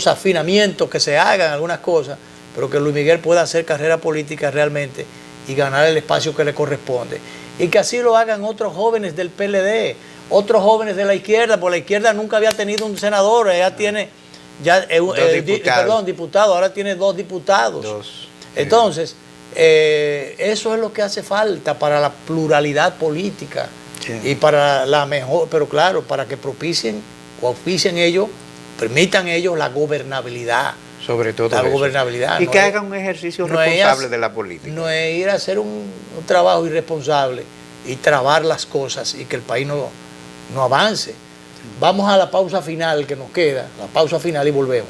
afinamientos que se hagan, algunas cosas, pero que Luis Miguel pueda hacer carrera política realmente y ganar el espacio que le corresponde. Y que así lo hagan otros jóvenes del PLD, otros jóvenes de la izquierda, porque la izquierda nunca había tenido un senador, ella tiene diputado, ahora tiene 2 diputados. Entonces, eso es lo que hace falta para la pluralidad política, sí, y para la mejor, pero claro, para que propicien o auspicien ellos, permitan ellos la gobernabilidad. Sobre todo la gobernabilidad. Y que hagan un ejercicio responsable de la política. No es ir a hacer un trabajo irresponsable y trabar las cosas y que el país no avance. Vamos a la pausa final que nos queda, la pausa final, y volvemos.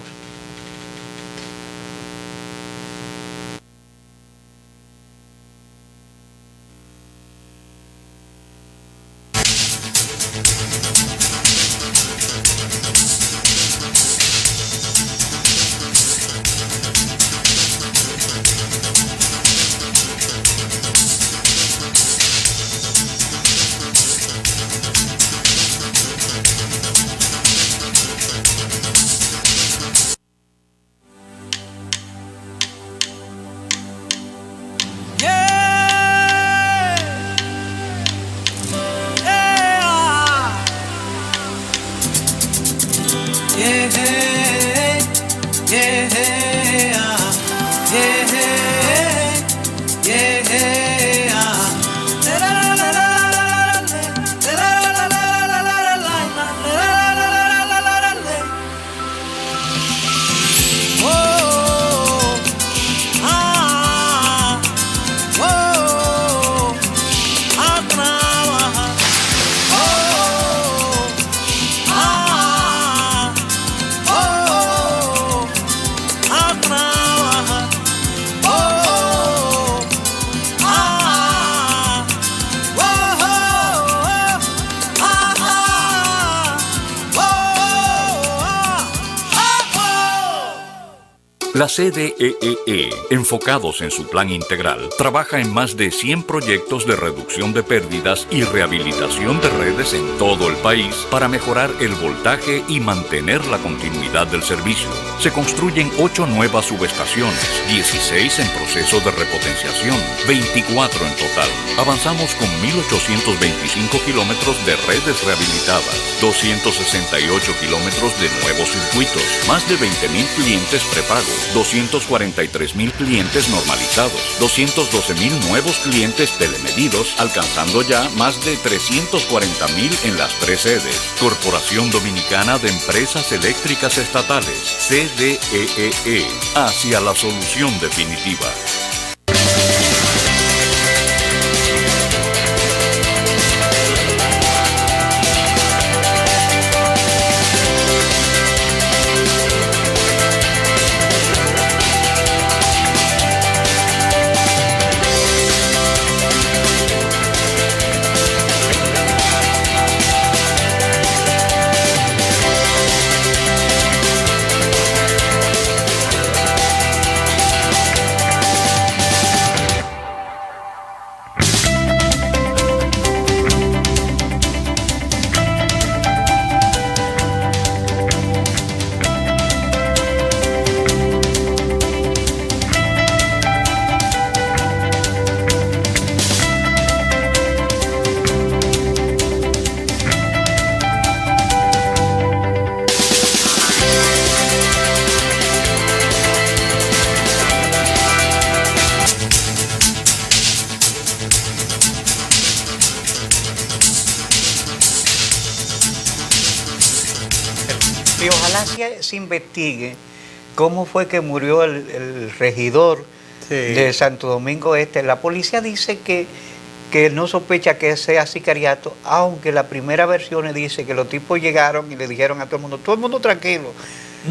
La CDEE, enfocados en su plan integral, trabaja en más de 100 proyectos de reducción de pérdidas y rehabilitación de redes en todo el país para mejorar el voltaje y mantener la continuidad del servicio. Se construyen 8 nuevas subestaciones, 16 en proceso de repotenciación, 24 en total. Avanzamos con 1.825 kilómetros de redes rehabilitadas, 268 kilómetros de nuevos circuitos, más de 20.000 clientes prepago, 243.000 clientes normalizados, 212.000 nuevos clientes telemedidos, alcanzando ya más de 340.000 en las 3 sedes. Corporación Dominicana de Empresas Eléctricas Estatales, CDEE, hacia la solución definitiva. Y ojalá se investigue cómo fue que murió el regidor de Santo Domingo Este. La policía dice que no sospecha que sea sicariato, aunque la primera versión dice que los tipos llegaron y le dijeron a todo el mundo tranquilo.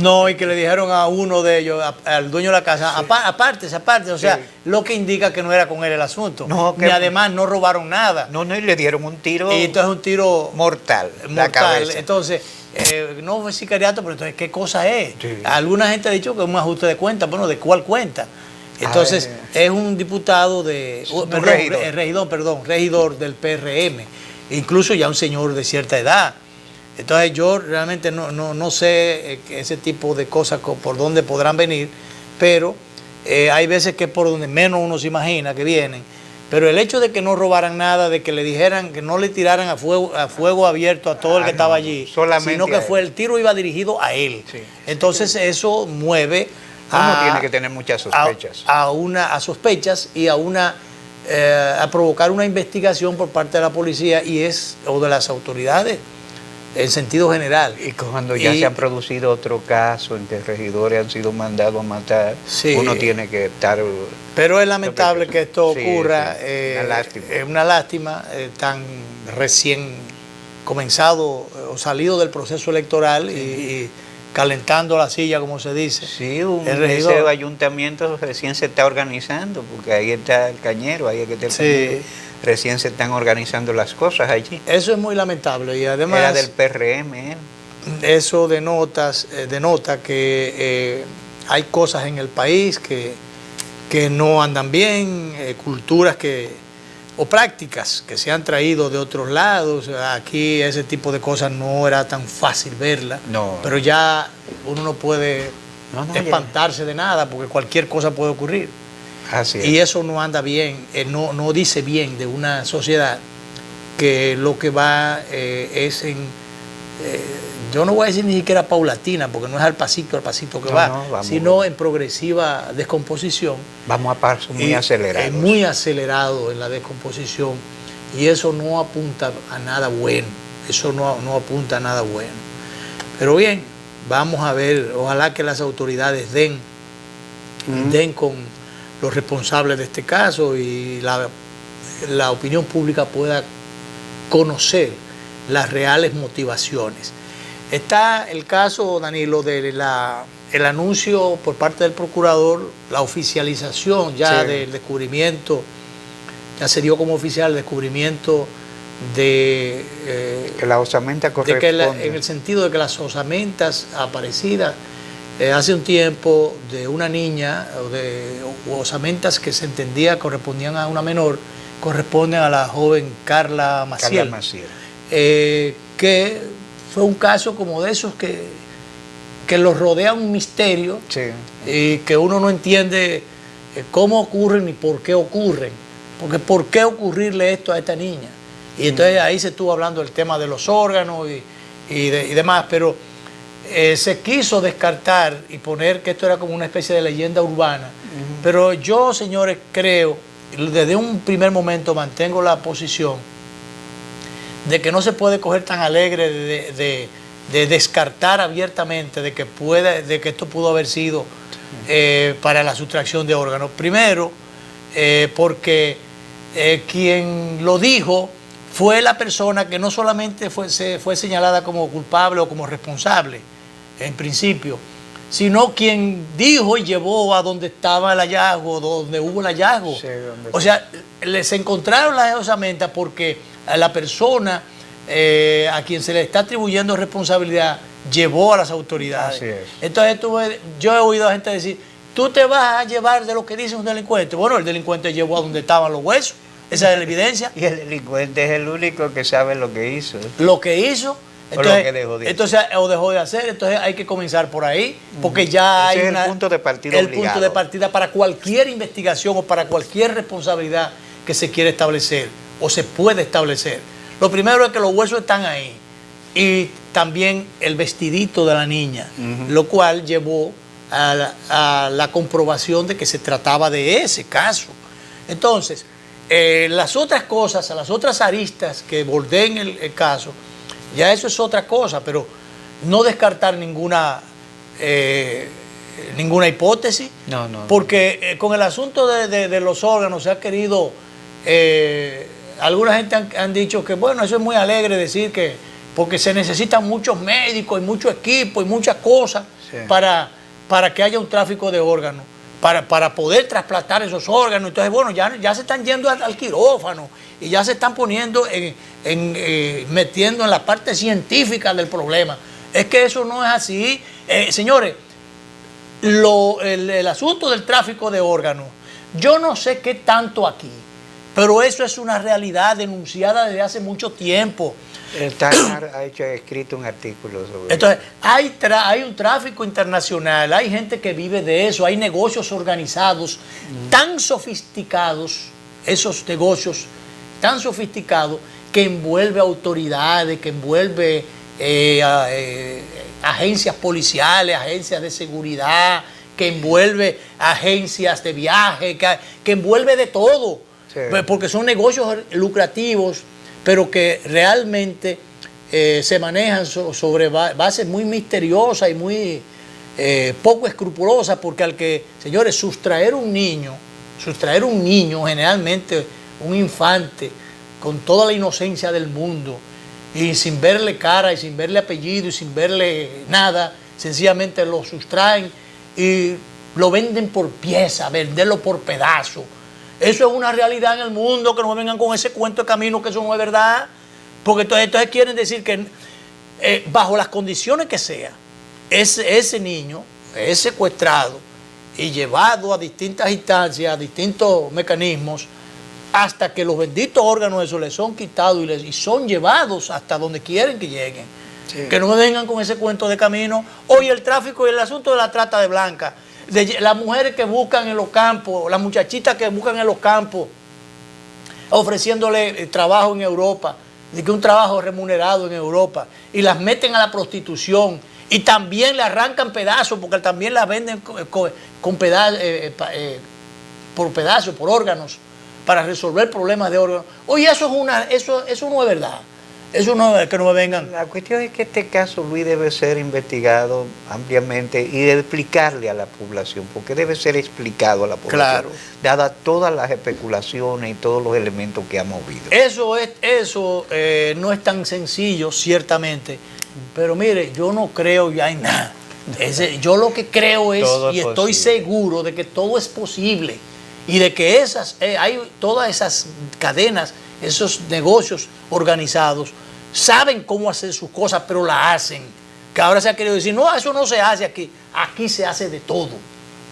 No, y que le dijeron a uno de ellos, al dueño de la casa, aparte, o sea, lo que indica que no era con él el asunto. No, ni además no robaron nada. No, y le dieron un tiro. Y entonces un tiro mortal. La cabeza. Entonces, no fue sicariato, pero entonces, ¿qué cosa es? Sí. Alguna gente ha dicho que es un ajuste de cuenta. Bueno, ¿de cuál cuenta? Entonces, es un diputado regidor del PRM, incluso ya un señor de cierta edad. Entonces yo realmente no sé ese tipo de cosas por dónde podrán venir, pero hay veces que es por donde menos uno se imagina que vienen. Pero el hecho de que no robaran nada, de que le dijeran que no le tiraran a fuego abierto a todo el que estaba allí, sino que el tiro iba dirigido a él. Sí. Entonces eso mueve uno tiene que tener muchas sospechas. A sospechas y a provocar una investigación por parte de la policía o de las autoridades en sentido general. Y cuando ya se han producido otro caso en que regidores han sido mandados a matar, uno tiene que estar... Pero es lamentable que esto ocurra. Una lástima. Es una lástima, tan recién comenzado o salido del proceso electoral y calentando la silla, como se dice. Sí, ese ayuntamiento recién se está organizando, porque ahí está el Cañero, ahí es que está el Cañero. Recién se están organizando las cosas allí. Eso es muy lamentable y además... Era del PRM. Eso denota que hay cosas en el país que no andan bien, culturas o prácticas que se han traído de otros lados. Aquí ese tipo de cosas no era tan fácil verlas, pero ya uno no puede espantarse de nada porque cualquier cosa puede ocurrir. Así es. Y eso no anda bien, no dice bien de una sociedad que lo que va es en, yo no voy a decir ni siquiera paulatina, porque no es al pasito que va, sino en progresiva descomposición. Vamos a pasos muy acelerados. Muy acelerado en la descomposición, y eso no apunta a nada bueno, no apunta a nada bueno. Pero bien, vamos a ver, ojalá que las autoridades den con los responsables de este caso y la opinión pública pueda conocer las reales motivaciones. Está el caso, Danilo, del anuncio por parte del procurador, la oficialización ya del descubrimiento, ya se dio como oficial el descubrimiento de... que la osamenta corresponde. En el sentido de que las osamentas aparecidas hace un tiempo de una niña, o osamentas que se entendía correspondían a una menor, corresponden a la joven Carla Maciel. Que fue un caso como de esos que que los rodea un misterio Sí. y que uno no entiende cómo ocurren ni por qué ocurren. Porque ¿por qué ocurrirle esto a esta niña? Y entonces ahí se estuvo hablando del tema de los órganos y demás, pero se quiso descartar y poner que esto era como una especie de leyenda urbana. Pero yo, señores, creo, desde un primer momento mantengo la posición de que no se puede coger tan alegre de descartar abiertamente de que esto pudo haber sido para la sustracción de órganos. Primero, porque quien lo dijo fue la persona que no solamente fue señalada como culpable o como responsable, en principio, sino quien dijo y llevó a donde estaba el hallazgo, donde hubo el hallazgo. Sí, o sea, se encontraron las osamentas porque a la persona a quien se le está atribuyendo responsabilidad llevó a las autoridades. Así es. Entonces yo he oído a gente decir, tú te vas a llevar de lo que dice un delincuente. Bueno, el delincuente llevó a donde estaban los huesos, esa es la evidencia. Y el delincuente es el único que sabe lo que hizo. Lo que hizo, lo que dejó de hacer. entonces, o dejó de hacer, entonces hay que comenzar por ahí, porque ya Ese hay es el punto de partida el obligado. punto de partida para cualquier investigación o para cualquier responsabilidad que se quiera establecer o se puede establecer. Lo primero es que los huesos están ahí y también el vestidito de la niña, lo cual llevó a la comprobación de que se trataba de ese caso. Entonces, las otras cosas, las otras aristas que bordeen el caso, ya eso es otra cosa, pero no descartar ninguna hipótesis, No. porque con el asunto de los órganos se ha querido, alguna gente han dicho que bueno, eso es muy alegre decir que, porque se necesitan muchos médicos y mucho equipo y muchas cosas Sí. para que haya un tráfico de órganos, para poder trasplantar esos órganos. Entonces, bueno, ya se están yendo al quirófano y ya se están poniendo metiendo en la parte científica del problema. Es que eso no es así. Señores, el asunto del tráfico de órganos, yo no sé qué tanto aquí, pero eso es una realidad denunciada desde hace mucho tiempo. El TANAR ha escrito un artículo sobre Entonces, hay un tráfico internacional, hay gente que vive de eso, hay negocios organizados tan sofisticados, esos negocios tan sofisticados, que envuelve autoridades, que envuelve agencias policiales, agencias de seguridad, que envuelve agencias de viaje, que envuelve de todo, Sí. porque son negocios lucrativos, pero que realmente se manejan sobre bases muy misteriosas y muy poco escrupulosas, porque señores, sustraer un niño generalmente un infante, con toda la inocencia del mundo, y sin verle cara y sin verle apellido y sin verle nada, sencillamente lo sustraen y lo venden por pieza, venderlo por pedazo. Eso es una realidad en el mundo, que no me vengan con ese cuento de camino, que eso no es verdad. Porque entonces quieren decir que bajo las condiciones que sea, ese niño es secuestrado y llevado a distintas instancias, a distintos mecanismos, hasta que los benditos órganos de eso les son quitados y son llevados hasta donde quieren que lleguen. Sí. Que no me vengan con ese cuento de camino. Hoy el tráfico y el asunto de la trata de blancas, de las mujeres que buscan en los campos, las muchachitas que buscan en los campos, ofreciéndole trabajo en Europa, de que un trabajo remunerado en Europa, y las meten a la prostitución, y también le arrancan pedazos, porque también las venden con por pedazos, por órganos, para resolver problemas de órganos. Oye, eso no es verdad. Eso no es que no me vengan. La cuestión es que este caso, Luis, debe ser investigado ampliamente y de explicarle a la población, porque debe ser explicado a la población, Claro, dadas todas las especulaciones y todos los elementos que ha movido. Eso no es tan sencillo, ciertamente, pero mire, yo no creo ya en nada. Yo lo que creo es, Todo es y estoy posible. seguro de que todo es posible, y de que hay todas esas cadenas, esos negocios organizados, saben cómo hacer sus cosas, pero la hacen. Que ahora se ha querido decir, no, eso no se hace aquí. Aquí se hace de todo,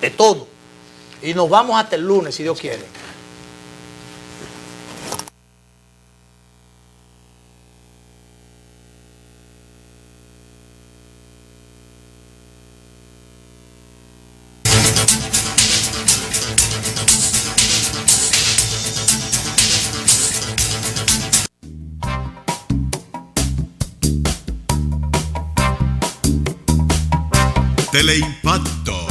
de todo. Y nos vamos hasta el lunes, si Dios quiere. Teleimpacto